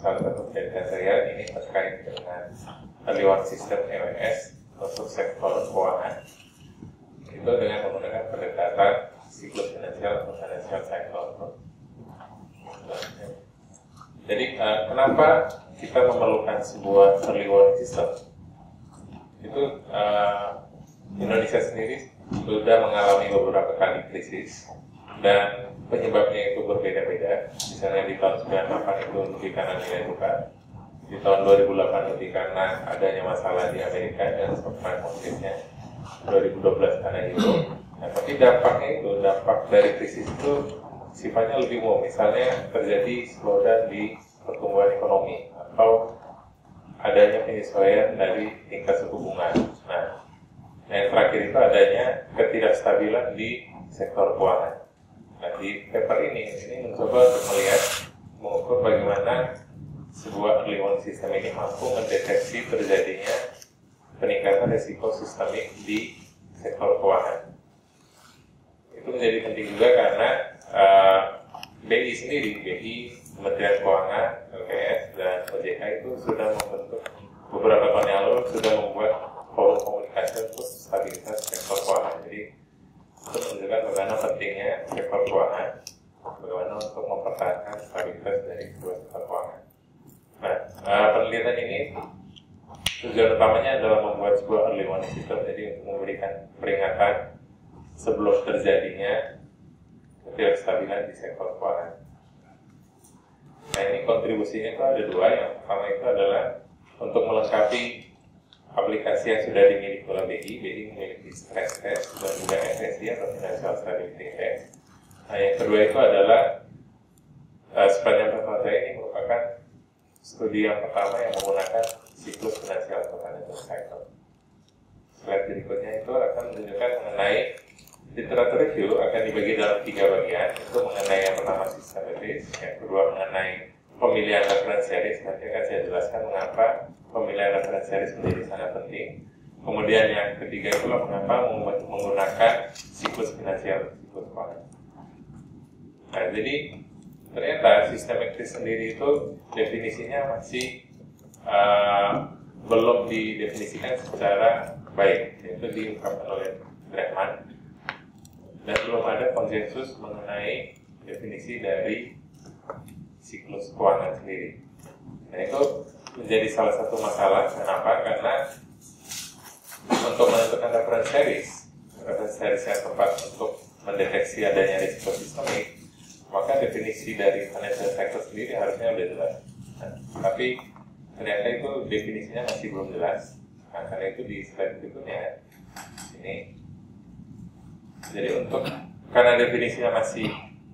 salah satu penelitian saya ini terkait dengan early warning system EWS untuk sektor keuangan. Itu dengan menggunakan pendekatan siklus finansial atau financial cycle. Jadi kenapa kita memerlukan sebuah early warning system? Itu Indonesia sendiri sudah mengalami beberapa kali krisis dan penyebabnya itu berbeda-beda. Misalnya di tahun 98 itu lebih karena nilai tukar, di tahun 2008 lebih karena adanya masalah di Amerika dan subprime mortgage-nya, 2012 karena euro. Nah, tapi dampak dari krisis itu sifatnya lebih umum. Misalnya terjadi slowdown di pertumbuhan ekonomi atau adanya penyesuaian dari tingkat suku bunga. Nah, yang terakhir itu adanya ketidakstabilan di sektor keuangan. Nah, di paper ini mencoba untuk mengukur bagaimana sebuah early warning system ini mampu mendeteksi terjadinya peningkatan risiko sistemik di sektor keuangan. Itu menjadi penting juga karena BI sendiri, Kementerian Keuangan, LKS, dan OJK itu sudah membentuk beberapa tahun yang lalu sudah membuat forum komunikasi untuk stabilitas sektor keuangan. Jadi itu menunjukkan bagaimana pentingnya sektor keuangan, bagaimana untuk mempertahankan stabilitas dari sebuah sektor keuangan. Nah, penelitian ini tujuan utamanya adalah membuat sebuah early warning system, jadi untuk memberikan peringatan sebelum terjadinya ketidakstabilan di sektor keuangan. Nah, ini kontribusinya itu ada dua. Yang pertama itu adalah untuk melengkapi aplikasi yang sudah dimiliki oleh BI memiliki stress test dan juga FSI atau Financial Stability Index. Nah, yang kedua itu adalah sepanjang pengetahuan saya ini merupakan studi yang pertama yang menggunakan siklus finansial atau financial cycle. Slide berikutnya itu akan menunjukkan mengenai literatur review akan dibagi dalam 3 bagian. Itu mengenai yang pertama systematis, yang kedua mengenai pemilihan reference series. Nanti akan saya jelaskan mengapa pemilihan reference series menjadi sangat penting. Kemudian yang ketiga itulah mengapa menggunakan siklus finansial, siklus keuangan. Nah, jadi ternyata systemic risk sendiri itu definisinya masih belum didefinisikan secara baik, yaitu diungkapkan oleh Drechman, dan belum ada konsensus mengenai definisi dari siklus keuangan sendiri. Nah, itu menjadi salah satu masalah. Kenapa? Karena untuk menentukan reference series yang tepat untuk mendeteksi adanya risiko sistemik, maka definisi dari financial cycle sendiri harusnya sudah jelas. Nah, tapi ternyata itu definisinya masih belum jelas. Nah, karena itu di slide berikutnya ini. Jadi karena definisinya masih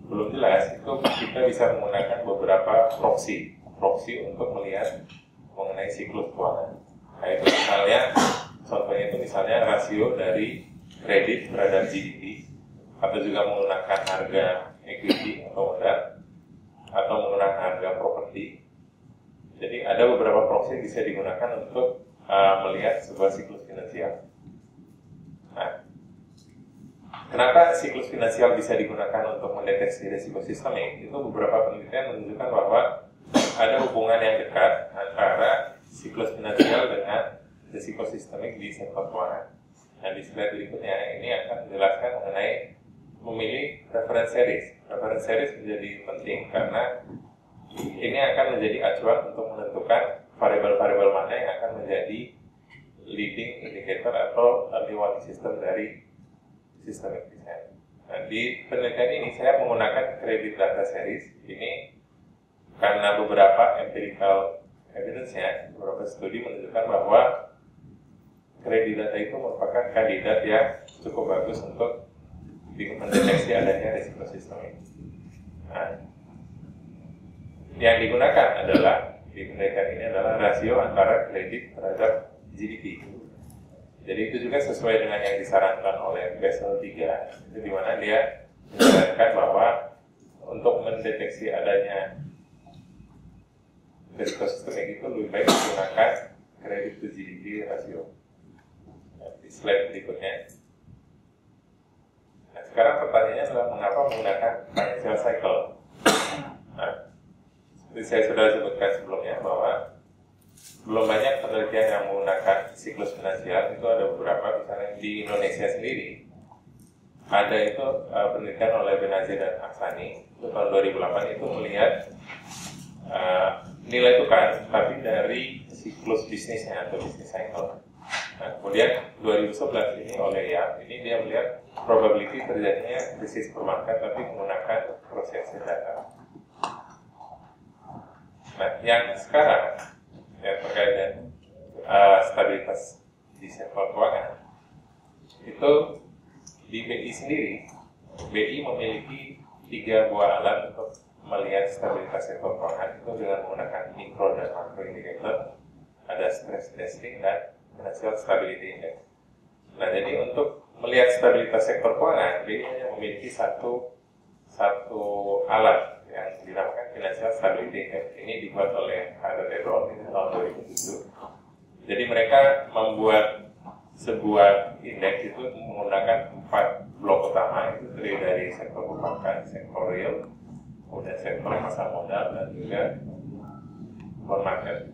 belum jelas, itu kita bisa menggunakan beberapa proxy untuk melihat mengenai siklus keuangan. Nah, itu misalnya, contohnya itu misalnya rasio dari kredit terhadap GDP, atau juga menggunakan harga equity atau modal, atau menggunakan harga properti. Jadi ada beberapa proxy yang bisa digunakan untuk melihat sebuah siklus finansial. Nah, kenapa siklus finansial bisa digunakan untuk mendeteksi risiko sistemik? Itu beberapa penelitian menunjukkan bahwa ada hubungan yang dekat antara siklus finansial dengan risiko sistemik di sektor keuangan. Nah, di slide berikutnya ini akan menjelaskan mengenai memilih reference series. Reference series menjadi penting karena ini akan menjadi acuan untuk menentukan variabel-variabel mana yang akan menjadi leading indicator atau early warning system dari systemic risk. Nah, di penelitian ini saya menggunakan credit data series ini karena beberapa empirical evidence-nya, beberapa studi menunjukkan bahwa credit data itu merupakan kandidat yang cukup bagus untuk mendeteksi adanya risiko sistemik. Nah, yang digunakan adalah di penelitian ini adalah rasio antara kredit terhadap GDP. Jadi itu juga sesuai dengan yang disarankan oleh Basel III, itu di mana dia menyarankan bahwa untuk mendeteksi adanya risiko sistemik itu lebih baik menggunakan kredit to GDP rasio. Nah, di slide berikutnya. Nah, sekarang pertanyaannya adalah mengapa menggunakan financial cycle? Nah, saya sudah sebutkan sebelumnya bahwa belum banyak penelitian yang menggunakan siklus finansial. Itu ada beberapa, misalnya di Indonesia sendiri ada itu penelitian oleh Benazir dan Aksani itu tahun 2008 itu melihat nilai tukar tapi dari siklus bisnisnya atau bisnis cycle. Nah, kemudian 2011 ini oleh Yang ini dia melihat probability terjadinya krisis perbankan tapi menggunakan prosesi data. Nah, yang sekarang yang terkait dengan stabilitas di sektor keuangan itu di BI sendiri, BI memiliki 3 buah alat untuk melihat stabilitas sektor keuangan itu dengan menggunakan mikro dan makro indikator, ada stress testing dan financial stability index. Nah, jadi untuk melihat stabilitas sektor keuangan, BI hanya memiliki satu alat yang dinamakan Financial Stability Index. Ini dibuat oleh Harvard Edron di tahun 2007. Jadi mereka membuat sebuah indeks itu menggunakan 4 blok utama, itu terdiri dari sektor perbankan, sektor real, kemudian sektor pasar modal dan juga bond market.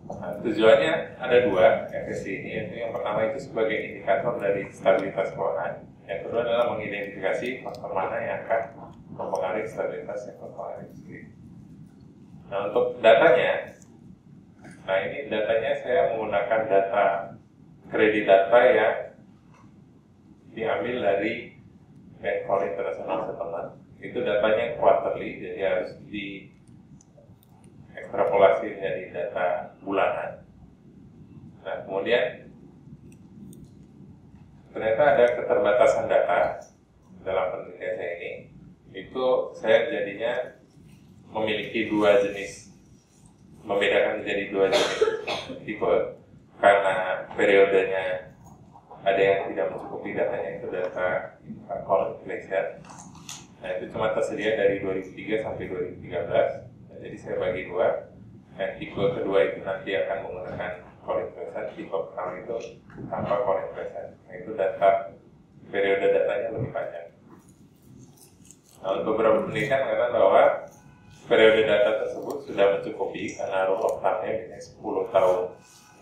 Nah, tujuannya ada 2 FSI ini, yaitu yang pertama itu sebagai indikator dari stabilitas keuangan, yang kedua adalah mengidentifikasi faktor mana yang akan mempengaruhi stabilitas sektor keuangan itu sendiri. Nah, untuk datanya, ini datanya saya menggunakan data kredit data yang diambil dari Bank for International Settlement. Itu datanya quarterly, jadi harus diekstrapolasi menjadi data bulanan. Nah, kemudian ternyata ada keterbatasan data dalam penelitian saya ini. Itu saya jadinya memiliki 2 jenis, membedakan menjadi 2 jenis tipe karena periodenya ada yang tidak mencukupi datanya, itu data account inflation. Nah, itu cuma tersedia dari 2003 sampai 2013. Nah, jadi saya bagi 2. Dan tipe kedua itu nanti akan menggunakan core inflation, tipe pertama itu tanpa core inflation. Nah, itu data periode datanya lebih panjang. Nah, untuk beberapa penelitian mengatakan bahwa periode data tersebut sudah mencukupi karena rule of thumb-nya biasanya 10 tahun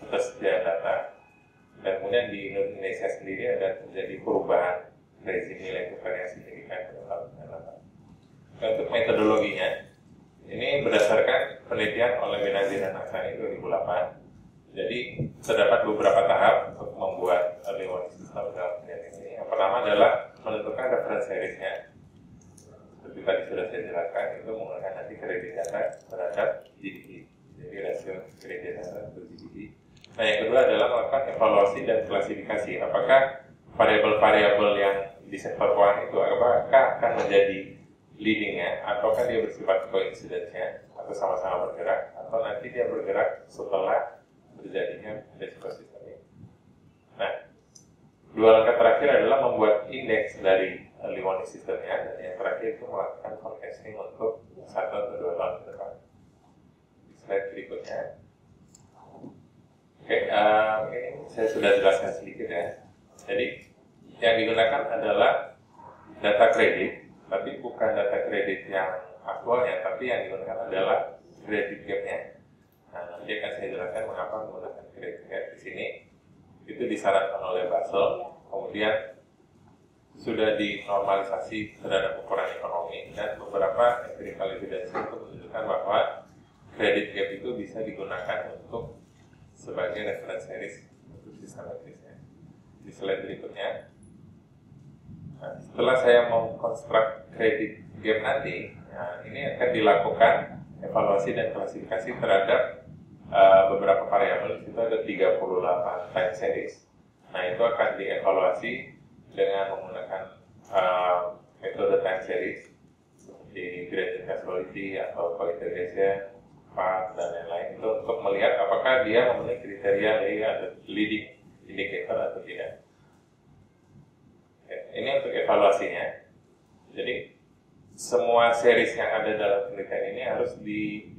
ketersediaan data. Dan kemudian di Indonesia sendiri ada terjadi perubahan rezim nilai tukar yang signifikan pada tahun 2008. Nah, untuk metodologinya, ini berdasarkan penelitian oleh Benazir dan Aksani 2008. Jadi terdapat beberapa tahap untuk membuat early warning system dalam penelitian ini. Yang pertama adalah menentukan reference series-nya. Seperti tadi sudah saya jelaskan, itu menggunakan nanti kredit data terhadap GDP. Jadi rasio kredit data untuk GDP. Nah, yang kedua adalah melakukan evaluasi dan klasifikasi. Apakah variabel-variabel yang di sektor keuangan itu apakah akan menjadi leading-nya, ataukah dia bersifat coincidence-nya, atau sama-sama bergerak, atau nanti dia bergerak setelah terjadinya risiko sistemik. Nah, 2 langkah terakhir adalah membuat indeks dari early warning system-nya, dan yang terakhir itu melakukan forecasting untuk 1 atau 2 tahun ke depan. Di slide berikutnya. Oke, ini saya sudah jelaskan sedikit ya. Jadi, yang digunakan adalah data kredit, tapi bukan data kredit yang aktualnya, tapi yang digunakan adalah kredit gap-nya. Nah, nanti akan saya jelaskan mengapa menggunakan kredit gap di sini. Itu disarankan oleh Basel, kemudian sudah dinormalisasi terhadap ukuran ekonomi, dan beberapa empirical evidence itu menunjukkan bahwa kredit gap itu bisa digunakan untuk sebagai reference series untuk sistematisnya. Di slide berikutnya. Nah, setelah saya mengkonstruk kredit gap nanti, ini akan dilakukan evaluasi dan klasifikasi terhadap beberapa variabel. Di situ ada 38 time series. Nah, itu akan dievaluasi dengan menggunakan metode time series seperti gradient causality atau co-integration, path, dan lain-lain, itu untuk melihat apakah dia memenuhi kriteria leading indicator atau tidak. Ini untuk evaluasinya. Jadi semua series yang ada dalam penelitian ini harus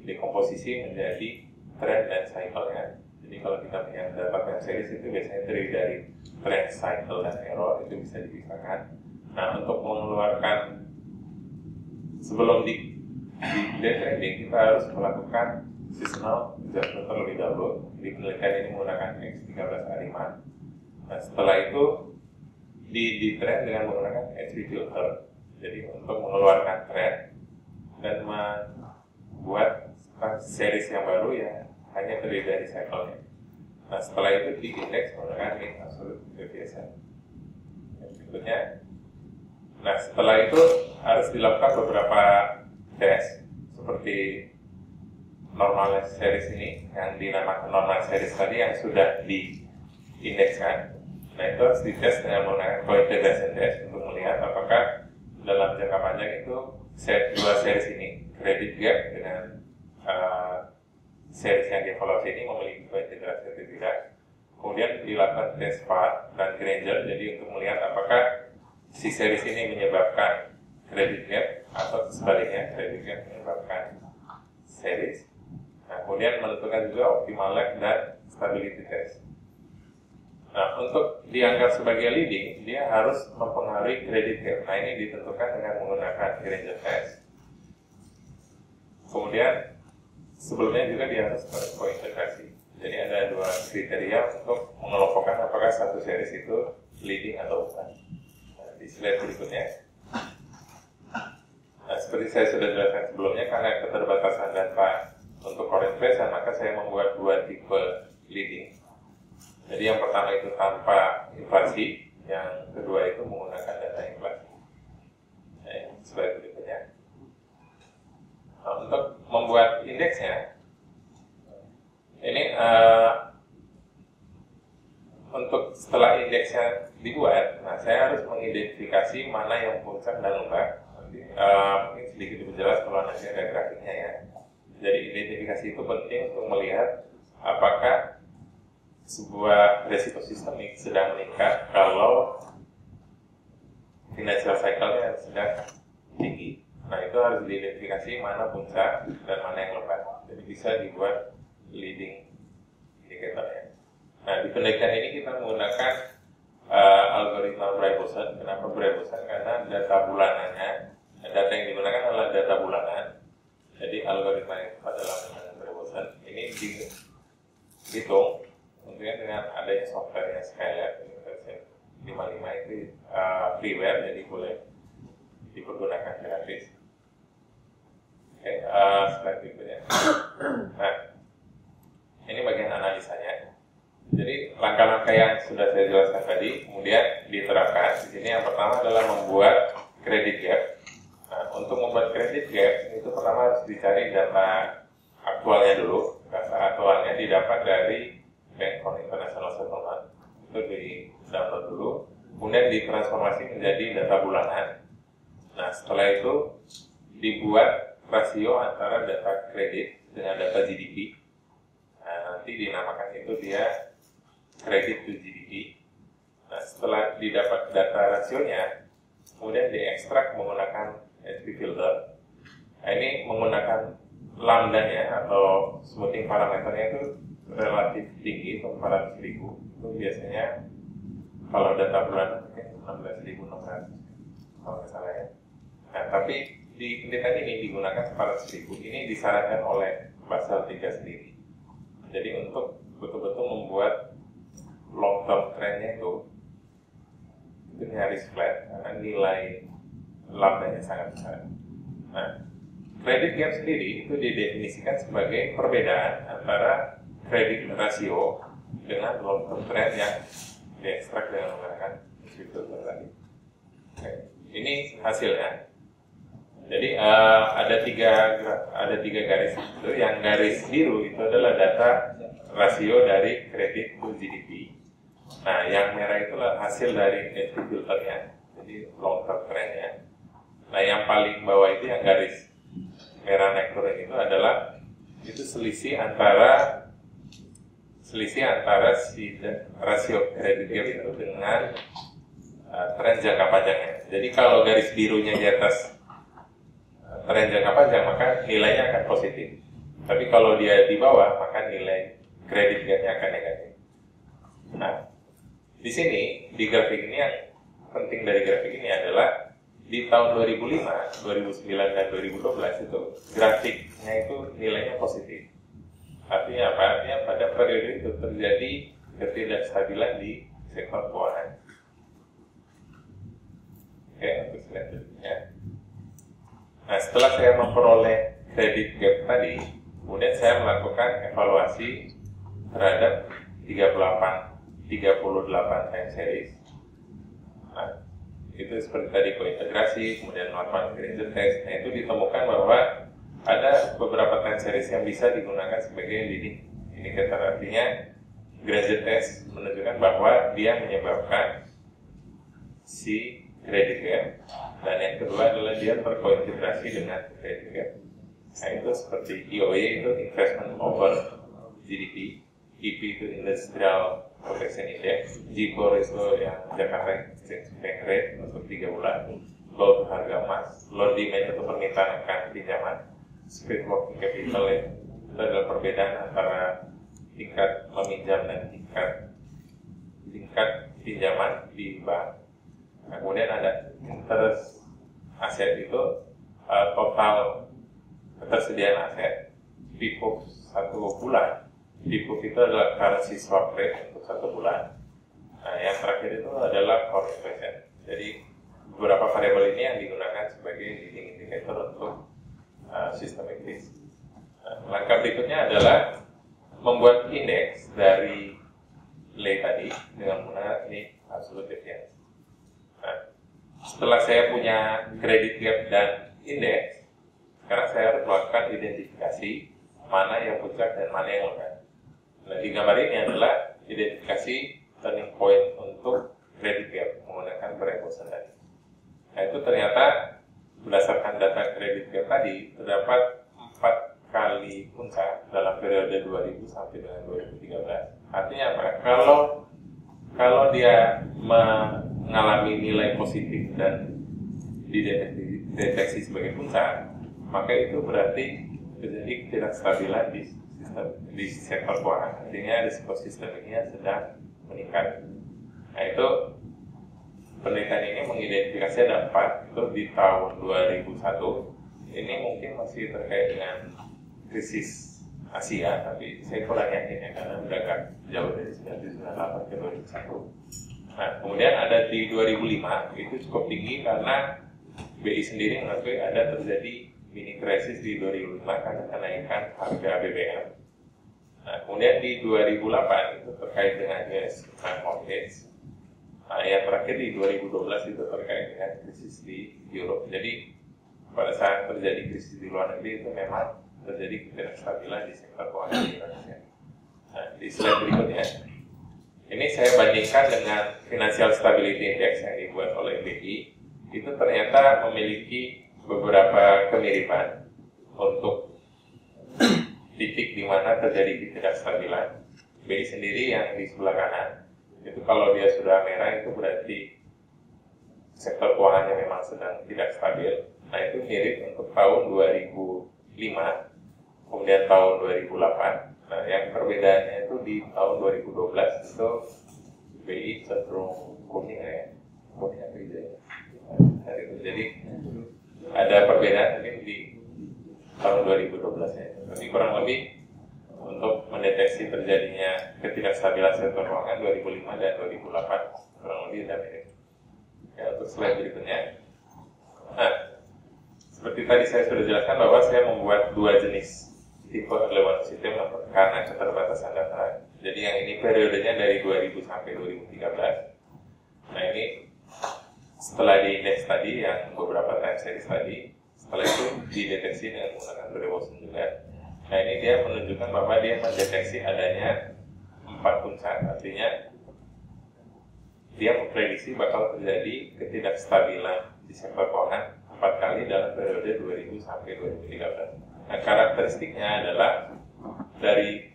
dikomposisi menjadi trend dan cycle-nya. Jadi kalau kita punya data time series itu biasanya terdiri dari trend, cycle, dan error, itu bisa dipisahkan. Nah, untuk mengeluarkan sebelum di day trading kita harus melakukan seasonal adjustment terlebih dahulu. Di penelitian ini menggunakan X13A5. Nah, setelah itu di trend dengan menggunakan HV filter. Jadi untuk mengeluarkan trend dan membuat series yang baru yang hanya terdiri dari cycle-nya. Nah, setelah itu di indeks menggunakan mean absolute deviation. Berikutnya, nah setelah itu harus dilakukan beberapa tes seperti normal series ini yang dinamakan normal series tadi yang sudah diindekskan. Nah, itu harus dites dengan menggunakan co-integration test untuk melihat apakah dalam jangka panjang itu dua series ini, credit gap dengan series yang dievaluasi ini memiliki co-integrasi atau tidak. Kemudian dilakukan tes VAR dan Granger, jadi untuk melihat apakah si series ini menyebabkan credit gap atau sebaliknya credit gap menyebabkan series. Nah, kemudian menentukan juga optimal lag dan stability test. Nah, untuk dianggap sebagai leading, dia harus mempengaruhi credit gap. Nah, ini ditentukan dengan menggunakan Granger test. Kemudian sebelumnya juga dia harus kointegrasi. Jadi ada dua kriteria untuk mengelompokkan apakah satu series itu leading atau bukan. Nah, di slide berikutnya. Nah, seperti saya sudah jelaskan sebelumnya, karena keterbatasan data untuk core inflation, maka saya membuat dua tipe leading. Jadi yang pertama itu tanpa inflasi, yang kedua itu menggunakan data inflasi. Nah, slide berikutnya. Nah, untuk membuat indeksnya, ini untuk setelah indeksnya dibuat, nah saya harus mengidentifikasi mana yang puncak dan lembab. Mungkin sedikit diperjelas kalau nanti ada grafiknya ya. Jadi identifikasi itu penting untuk melihat apakah sebuah resiko sistemik sedang meningkat kalau financial cycle-nya sedang tinggi. Nah, itu harus diidentifikasi mana puncak dan mana yang lembat. Jadi bisa dibuat leading indicator ya. Nah, di penelitian ini kita menggunakan algoritma Bray-Bosson. Kenapa Bray-Bosson? Karena data bulanannya, data yang digunakan adalah data bulanan. Jadi algoritma yang tepat adalah menggunakan Bray-Bosson. Ini dihitung tentunya dengan adanya software yang Skylab ini versi 55 itu freeware, jadi boleh dipergunakan gratis. Oke, slide berikutnya. Nah, ini bagian analisanya. Jadi langkah-langkah yang sudah saya jelaskan tadi kemudian diterapkan. Di sini yang pertama adalah membuat credit gap. Nah, untuk membuat credit gap itu pertama harus dicari data aktualnya dulu. Data aktualnya didapat dari Bank for International Settlement. Itu di-download dulu. Kemudian ditransformasi menjadi data bulanan. Nah, setelah itu dibuat rasio antara data kredit dengan data GDP. Nah, nanti dinamakan itu dia credit to GDP. Nah, setelah didapat data rasionya, kemudian diekstrak menggunakan HV filter. Nah, ini menggunakan lambda-nya atau smoothing parameternya itu relatif tinggi, 400.000. Itu biasanya kalau data bulan mungkin 16.600 kalau nggak salah ya. Nah, tapi di penelitian ini digunakan 400.000. Ini disarankan oleh Basel III sendiri. Jadi untuk betul-betul membuat long term trendnya itu nyaris flat karena nilai lambdanya sangat besar. Nah, credit gap sendiri itu didefinisikan sebagai perbedaan antara credit rasio dengan long term trend yang diekstrak dengan menggunakan filter tadi. Oke, ini hasilnya. Jadi ada tiga garis itu. Yang garis biru itu adalah data rasio dari kredit to GDP. Nah, yang merah itu hasil dari HV filternya, jadi long term trendnya. Nah, yang paling bawah itu yang garis merah naik turun itu adalah itu selisih antara si rasio kredit gap itu dengan tren jangka panjangnya. Jadi kalau garis birunya di atas tren jangka panjang maka nilainya akan positif. Tapi kalau dia di bawah maka nilai kredit gapnya akan negatif. Nah, di sini di grafik ini yang penting dari grafik ini adalah di tahun 2005, 2009 dan 2012 itu grafiknya itu nilainya positif. Artinya apa? Artinya pada periode itu terjadi ketidakstabilan di sektor keuangan. Oke, untuk selanjutnya. Nah, setelah saya memperoleh kredit gap tadi, kemudian saya melakukan evaluasi terhadap 38 time series. Nah, itu seperti tadi kointegrasi, kemudian melakukan Granger test. Nah, itu ditemukan bahwa ada beberapa time series yang bisa digunakan sebagai leading indicator. Artinya Granger test menunjukkan bahwa dia menyebabkan si credit gap, dan yang kedua adalah dia terkointegrasi dengan credit gap. Nah, itu seperti IOE itu investment over GDP, IP itu Industrial Protection Index, G4 itu yang Jakarta Exchange Bank Rate untuk 3 bulan, load harga emas, load demand itu permintaan akan pinjaman, speed working capital itu adalah perbedaan antara tingkat meminjam dan tingkat pinjaman di bank. Nah, kemudian ada interest aset itu total ketersediaan aset PIPUK 1 bulan. PIPUK itu adalah currency swap rate untuk 1 bulan. Nah, yang terakhir itu adalah core inflation. Jadi beberapa variabel ini yang digunakan sebagai leading indicator untuk systemic risk. Nah, langkah berikutnya adalah membuat indeks dari nilai tadi dengan menggunakan ini absolute deviance. Nah, setelah saya punya credit gap dan indeks, sekarang saya harus melakukan identifikasi mana yang puncak dan mana yang lemah. Nah, di gambar ini adalah identifikasi turning point untuk credit gap menggunakan Barebosa tadi. Nah, itu ternyata berdasarkan data credit gap tadi terdapat 4 kali puncak dalam periode 2000 sampai dengan 2013. Artinya apa? Kalau dia mengalami nilai positif dan dideteksi sebagai puncak, maka itu berarti terjadi ketidakstabilan di sektor keuangan. Artinya risiko sistemiknya sedang meningkat. Nah, itu penelitian ini mengidentifikasi ada 4 itu di tahun 2001. Ini mungkin masih terkait dengan krisis Asia, tapi saya kurang yakin ya karena udah agak jauh dari 1998 ke 2001. Nah, kemudian ada di 2005 itu cukup tinggi karena BI sendiri mengakui ada terjadi mini krisis di 2005 karena kenaikan harga BBM. Nah, kemudian di 2008 itu terkait dengan US prime mortgage. Nah, yang terakhir di 2012 itu terkait dengan krisis di Eropa. Jadi pada saat terjadi krisis di luar negeri itu memang terjadi ketidakstabilan di sektor keuangan di Indonesia. Nah, di slide berikutnya, ini saya bandingkan dengan Financial Stability Index yang dibuat oleh BI. Itu ternyata memiliki beberapa kemiripan untuk titik di mana terjadi ketidakstabilan. BI sendiri yang di sebelah kanan, itu kalau dia sudah merah itu berarti sektor keuangannya memang sedang tidak stabil. Nah, itu mirip untuk tahun 2005, kemudian tahun 2008. Nah, yang perbedaannya itu di tahun 2012 itu BI cenderung kuning ya, kuning atau hijau ya. Jadi ada perbedaan mungkin di tahun 2012 ya. Tapi kurang lebih untuk mendeteksi terjadinya ketidakstabilan sektor keuangan 2005 dan 2008 kurang lebih ada mirip. Ya, untuk slide berikutnya. Nah, seperti tadi saya sudah jelaskan bahwa saya membuat 2 jenis tipe early warning system karena keterbatasan data. Jadi yang ini periodenya dari 2000 sampai 2013. Nah, ini setelah di indeks tadi yang beberapa time series tadi, setelah itu dideteksi dengan menggunakan Barebosa juga. Nah, ini dia menunjukkan bahwa dia mendeteksi adanya 4 puncak. Artinya dia memprediksi bakal terjadi ketidakstabilan di sektor keuangan 4 kali dalam periode 2000 sampai 2013. Nah, karakteristiknya adalah dari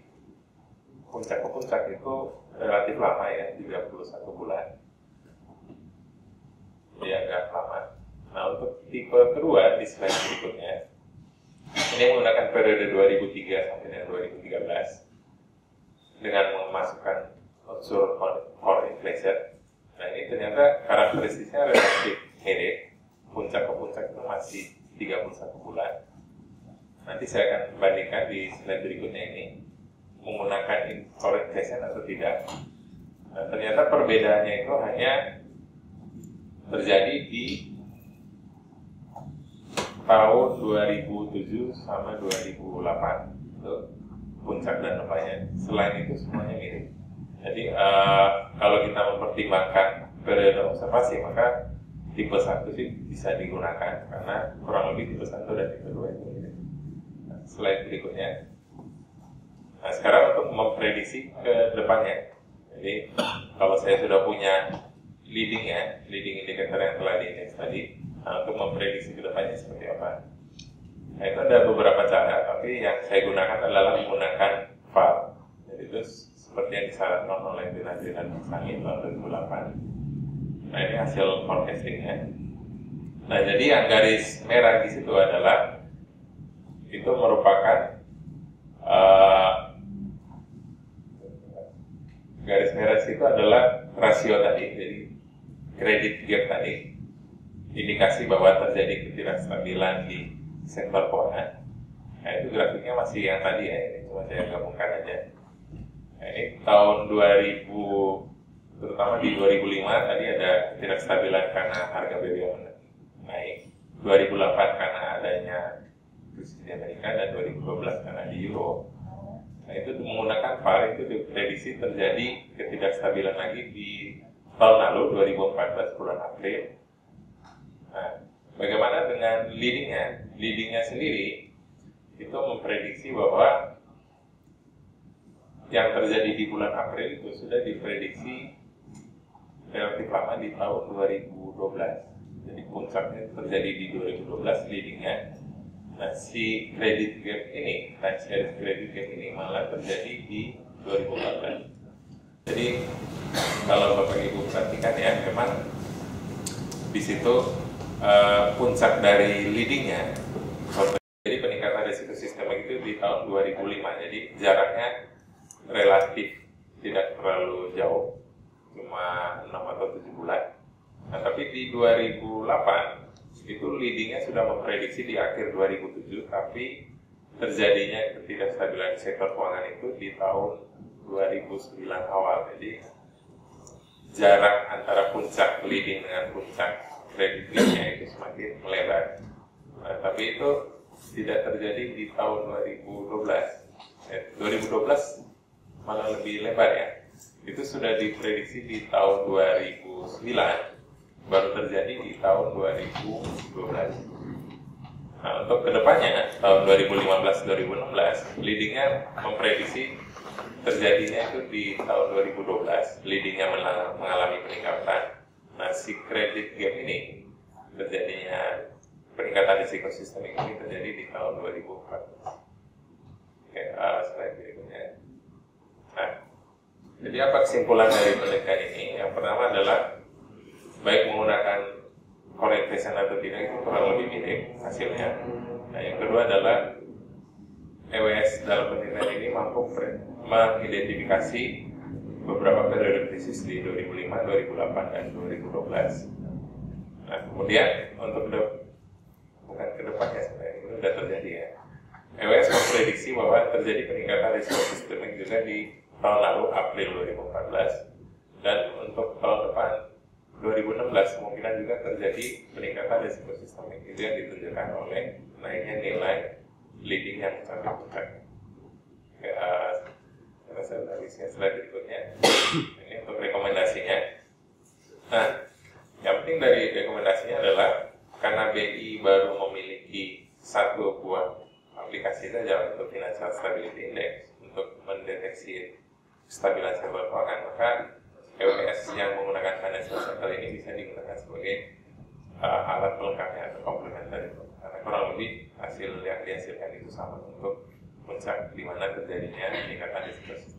puncak ke puncak itu relatif lama ya, 31 bulan. Jadi agak lama. Nah, untuk tipe kedua di slide berikutnya, ini menggunakan periode 2003 sampai dengan 2013 dengan memasukkan unsur core inflation. Nah, ini ternyata karakteristiknya relatif mirip. lihat di slide berikutnya ini menggunakan correct fashion atau tidak. Nah, ternyata perbedaannya itu hanya terjadi di tahun 2007 sama 2008 itu puncak dan lembahnya. Selain itu semuanya mirip. Jadi kalau kita mempertimbangkan periode observasi, maka tipe 1 sih bisa digunakan karena kurang lebih tipe 1 dan tipe 2 itu mirip. Nah, slide berikutnya. Nah, sekarang untuk memprediksi ke depannya. Jadi kalau saya sudah punya leading indikator yang telah diindeks tadi, nah, untuk memprediksi ke depannya seperti apa? Nah, itu ada beberapa cara, tapi yang saya gunakan adalah menggunakan VAR. Jadi itu seperti yang disarankan oleh Dinan Sangi tahun 2008. Nah, ini hasil forecastingnya. Nah, jadi yang garis merah di situ adalah itu merupakan garis merah di situ adalah rasio tadi, jadi credit gap tadi, indikasi bahwa terjadi ketidakstabilan di sektor keuangan. Nah, itu grafiknya masih yang tadi ya, ini cuma saya gabungkan aja. Nah, ini tahun 2000, terutama di 2005 tadi ada ketidakstabilan karena harga BBM naik, 2008 karena adanya krisis di Amerika, dan 2012 karena di Euro. Nah, itu menggunakan VAR itu diprediksi terjadi ketidakstabilan lagi di tahun lalu 2014 bulan April. Nah, bagaimana dengan leadingnya? Leadingnya sendiri itu memprediksi bahwa yang terjadi di bulan April itu sudah diprediksi relatif lama di tahun 2012. Jadi puncaknya terjadi di 2012 leadingnya. Nah, si credit gap ini, time series credit gap ini malah terjadi di 2014. Jadi kalau Bapak Ibu perhatikan ya, memang di situ puncak dari leadingnya, jadi peningkatan risiko sistemik itu di tahun 2005. Jadi jaraknya relatif tidak terlalu jauh, cuma 6 atau 7 bulan. Nah, tapi di 2008 itu leadingnya sudah memprediksi di akhir 2007, tapi terjadinya ketidakstabilan sektor keuangan itu di tahun 2009 awal. Jadi jarak antara puncak leading dengan puncak kreditnya itu semakin melebar. Nah, tapi itu tidak terjadi di tahun 2012. 2012 malah lebih lebar ya. Itu sudah diprediksi di tahun 2009. Baru terjadi di tahun 2012. Nah, untuk kedepannya, tahun 2015-2016, leadingnya memprediksi terjadinya itu di tahun 2012, leadingnya mengalami peningkatan. Nah, si credit gap ini, terjadinya peningkatan risiko sistemik ini terjadi di tahun 2014. Oke, slide berikutnya. Nah, jadi apa kesimpulan dari penelitian ini? Yang pertama adalah baik menggunakan correct fashion atau tidak itu kurang lebih mirip hasilnya. Nah, yang kedua adalah EWS dalam penelitian ini mampu mengidentifikasi beberapa periode krisis di 2005, 2008, dan 2012. Nah, kemudian untuk bukan ke depannya sebenarnya, itu sudah terjadi ya. EWS memprediksi bahwa terjadi peningkatan risiko sistemik juga di tahun lalu, April 2014, dan untuk tahun depan 2016 kemungkinan juga terjadi peningkatan risiko sistemik. Itu yang ditunjukkan oleh naiknya nilai leading yang mencapai puncak. Saya sudah habisnya slide berikutnya. Ini untuk rekomendasinya. Nah, yang penting dari rekomendasinya adalah karena BI baru memiliki satu buah aplikasi saja untuk Financial Stability Index untuk mendeteksi kestabilan sektor keuangan, maka EWS yang menggunakan financial sector ini bisa digunakan sebagai alat pelengkapnya atau komplementer itu. Karena kurang lebih hasil yang dihasilkan itu sama untuk puncak di mana terjadinya peningkatan risiko sistemik.